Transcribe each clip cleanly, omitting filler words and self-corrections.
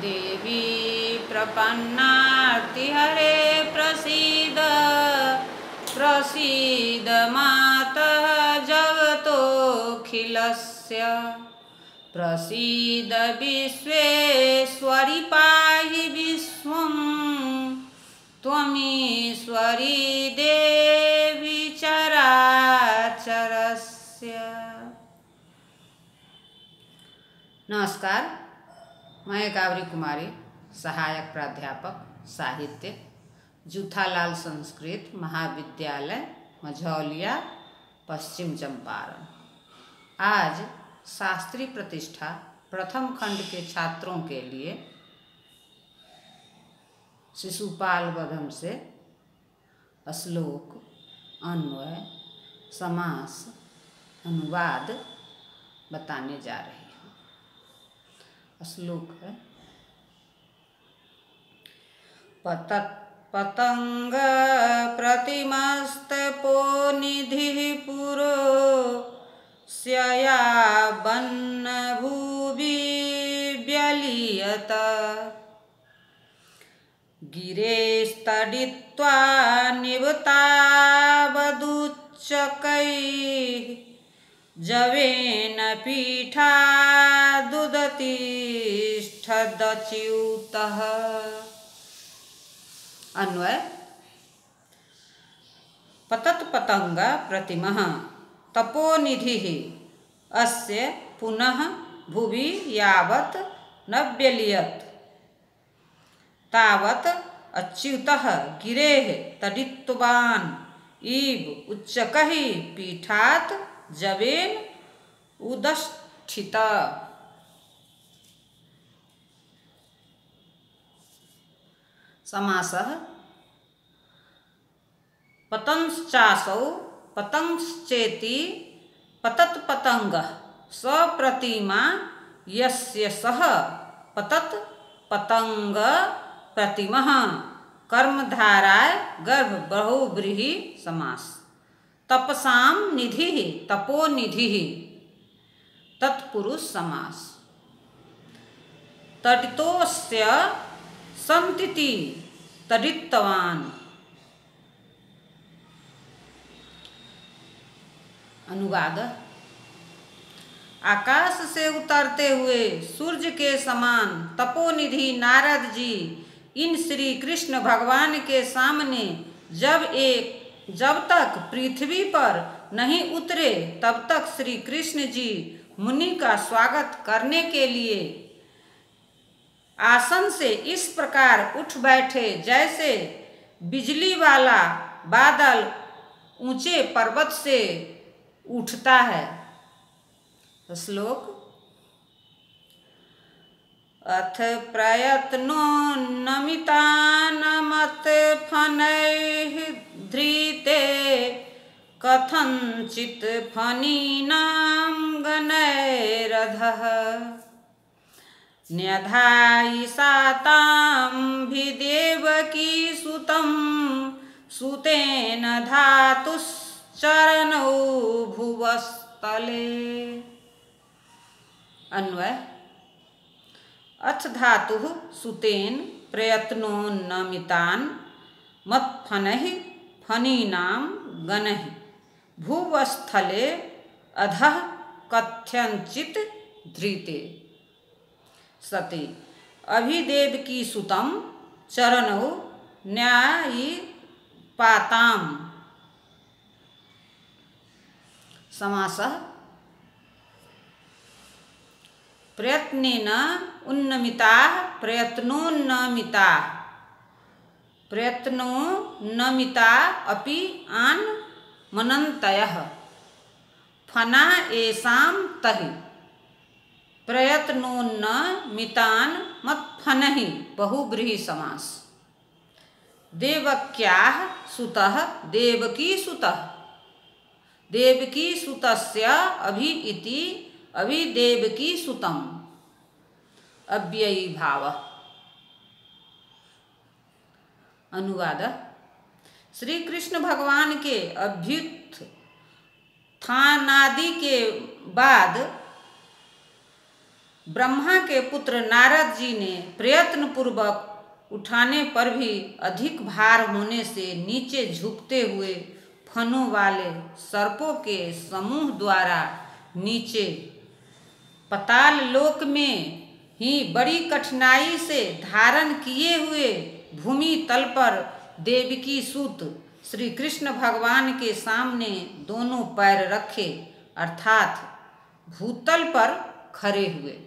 देवी प्रपन्नार्तिहरे प्रसीद प्रसीद मातः जगतोऽखिलस्य प्रसीद विश्वेश्वरि पाहि विश्वं त्वमीश्वरी देवी चराचरस्य। नमस्कार, मैं कावरी कुमारी, सहायक प्राध्यापक साहित्य, जूथालाल संस्कृत महाविद्यालय मझौलिया, पश्चिम चंपारण। आज शास्त्री प्रतिष्ठा प्रथम खंड के छात्रों के लिए शिशुपाल वधम से श्लोक, अन्वय, समास, अनुवाद बताने जा रही हूँ। श्लोक है: पतंग प्रतिमस्तपो निधिः पुरो स्यया बन्न भुवि व्यलीयत गिरेस्तडित्वा निवतावदुच्चकैः जवेन पीठादुदतिष्ठदच्युतः। अन्वय: पतत पतंग प्रतिमः तपोनिधिः अस्य पुनः भुवि यावत् न व्यलीयत तावत् अच्युतः गिरेः तडित्वान् इव उच्चकैः पीठात् जवेन उदष्ठित। समासः: पतंश्चासौ पतंश्चेति पतत पतंगः स प्रतिमा यस्य सः पतत पतंग प्रतिमः। कर्मधाराय गर्भ बहुव्रीहि समास। तपसां निधिः तपोनिधिः तत्पुरुष समास। तडितोस्य संतिति तडितवान। अनुवाद: आकाश से उतरते हुए सूर्य के समान तपोनिधि नारद जी इन श्री कृष्ण भगवान के सामने जब तक पृथ्वी पर नहीं उतरे तब तक श्री कृष्ण जी मुनि का स्वागत करने के लिए आसन से इस प्रकार उठ बैठे जैसे बिजली वाला बादल ऊंचे पर्वत से उठता है। श्लोक: अथ प्रयत्नो नमितानमत फनैः धृते कथंचित् फणीनां गणैरधः न्यधायि सा तां भिदेवकी सुतं सुतेन धातुश्चरणौ भुवस्तले। अन्वय: अथ धातुः सुतेन प्रयत्नोन्नमितान् मत्फनैः फणीनां गणैः भुवस्थले अधः कथंचित् धृते सति अभिदेवकी सुतं चरणौ न्यायिपाताम्। समासः: प्रयत्नेन उन्नमिताः प्रयत्नोन्नमिताः प्रयत्नोन्नमिता अपि आन् मनन्तयः फना येषां तहि प्रयत्नोन्नमितान् मत्फनैः बहुव्रीहि समास। देवक्याः सुतः देवकी सुतः देवकी सुतस्य अभि इति अभिदेवकी सुतम्। अव्ययी भावः। अनुवाद: श्री कृष्ण भगवान के अभ्युत्थानादि के बाद ब्रह्मा के पुत्र नारद जी ने प्रयत्न पूर्वक उठाने पर भी अधिक भार होने से नीचे झुकते हुए फनों वाले सर्पों के समूह द्वारा नीचे पाताल लोक में ही बड़ी कठिनाई से धारण किए हुए भूमि तल पर देवकी सूत श्री कृष्ण भगवान के सामने दोनों पैर रखे अर्थात भूतल पर खड़े हुए।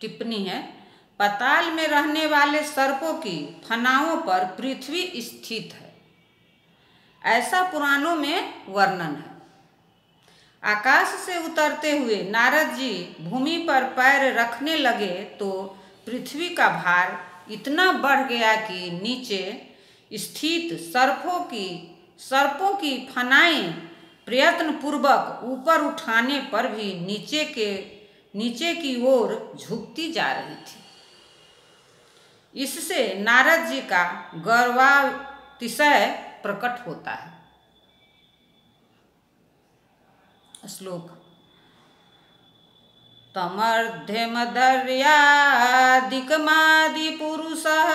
टिप्पणी है, पाताल में रहने वाले सर्पों की फनाओं पर पृथ्वी स्थित है, ऐसा पुराणों में वर्णन है। आकाश से उतरते हुए नारद जी भूमि पर पैर रखने लगे तो पृथ्वी का भार इतना बढ़ गया कि नीचे स्थित सर्पों की फनाएं प्रयत्न पूर्वक ऊपर उठाने पर भी नीचे की ओर झुकती जा रही थी। इससे नारद जी का गर्वातिशय प्रकट होता है। श्लोक तमर्ध्यमदर्यादिकमादिपुरुषः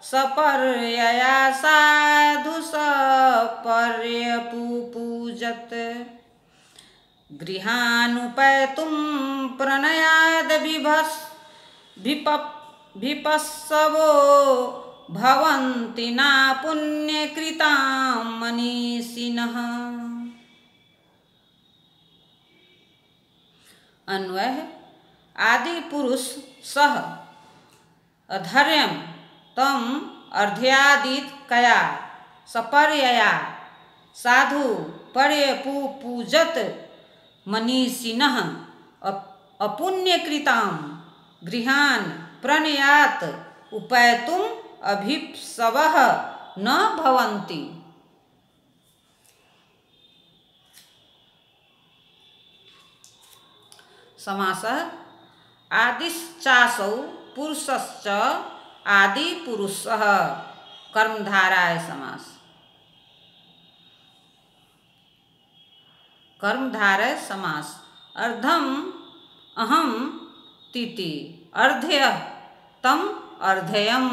सपर्यया साधु सपर्यपूजत गृहानुपैतुं प्रणयाद विपस्सवो भवन्ति न पुण्यकृतां मनीषिणः। अन्वय, आदि पुरुष सह अधर्यम तम अर्ध्यादित कया सपर्यया साधु पर्यपूजत मनीषिणः अपुण्यकृतां गृहान् प्रणयात उपैतुम् अभिप्सवः न भवन्ति। समासः आदिश्चासौ पुरुषश्च आदि पुरुषः कर्मधारय समास। कर्मधारय समास अर्धम अहम तिति अर्ध्यः तम अर्ध्ययम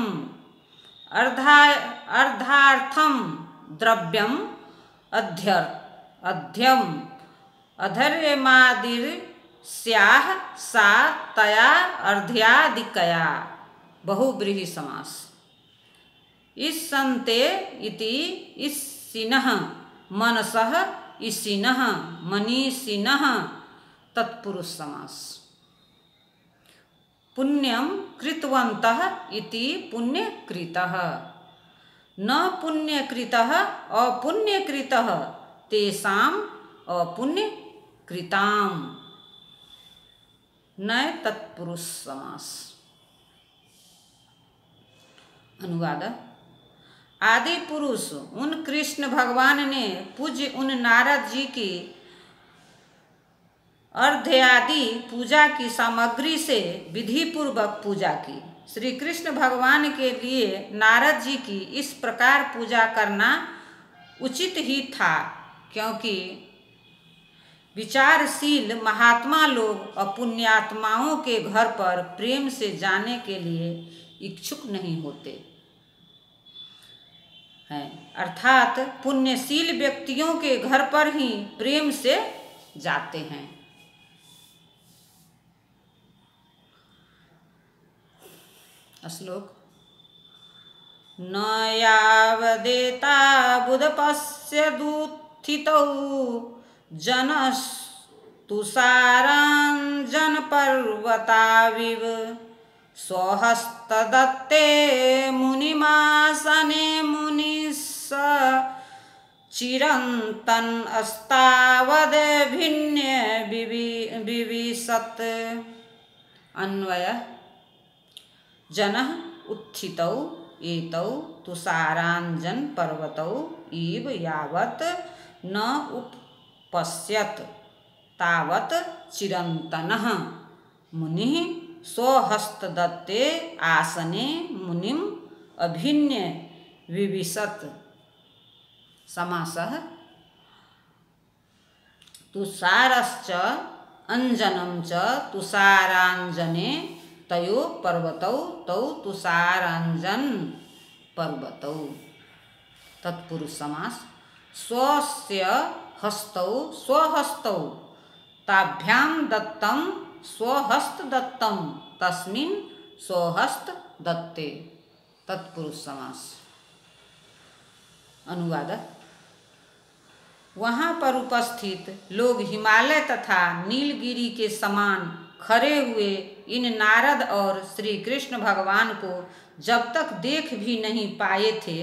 अर्धार्थम द्रव्यम अध्यम अधर्यमादिर स्याह सा तया अर्ध्यादिकया बहुब्रीहि समास। इस संते इति इसिनः मनसः इसिनः मनीषिणः तत्पुरुष समास। पुण्यं कृतवन्तः इति पुण्यकृतः न पुण्यकृतः अपुण्यकृतः तेषाम् अपुण्यकृताम् न तत्पुरुष समास। अनुवाद, आदि पुरुष उन कृष्ण भगवान ने पूज्य उन नारद जी की अर्ध्यादि पूजा की सामग्री से विधि पूर्वक पूजा की। श्री कृष्ण भगवान के लिए नारद जी की इस प्रकार पूजा करना उचित ही था, क्योंकि विचारशील महात्मा लोग अपुण्यात्माओं के घर पर प्रेम से जाने के लिए इच्छुक नहीं होते हैं, अर्थात पुण्यशील व्यक्तियों के घर पर ही प्रेम से जाते हैं। श्लोक न यावदेता बुधपश्यदुत्थितौ जनस्तुषाराञ्जनपर्वताविव स्वहस्तदत्ते मुनिमासने मुनिः चिरन्तन् अस्तावद्भिन्य विविशत्। अन्वय, जनः उत्थितौ एतौ तुषाराञ्जन पर्वतौ इव यावत् न उपपश्यत् तावत् चिरन्तनः मुनिः स्वहस्तदत्ते आसने मुनिम् अभिन्य विविशत्। समासः तुषारश्च अंजनं च तुषारांजने तयो पर्वतौ तौ तुषारांजन पर्वतौ। तत्पुरुष समास। स्वस्य हस्तौ स्वहस्तौ ताभ्यां दत्तं स्वहस्त दत्तं तस्मिन् स्वहस्त दत्ते। तत्पुरुष समास। अनुवाद। वहाँ पर उपस्थित लोग हिमालय तथा नीलगिरी के समान खड़े हुए इन नारद और श्री कृष्ण भगवान को जब तक देख भी नहीं पाए थे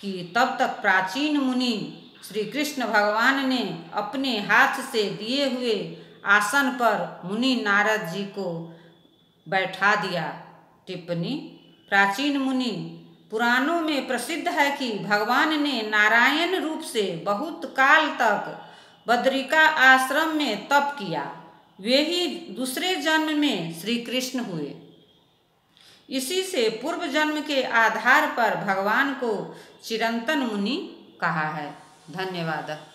कि तब तक प्राचीन मुनि श्री कृष्ण भगवान ने अपने हाथ से दिए हुए आसन पर मुनि नारद जी को बैठा दिया। टिप्पणी। प्राचीन मुनि। पुराणों में प्रसिद्ध है कि भगवान ने नारायण रूप से बहुत काल तक बद्रिका आश्रम में तप किया। वे ही दूसरे जन्म में श्री कृष्ण हुए। इसी से पूर्व जन्म के आधार पर भगवान को चिरंतन मुनि कहा है। धन्यवाद।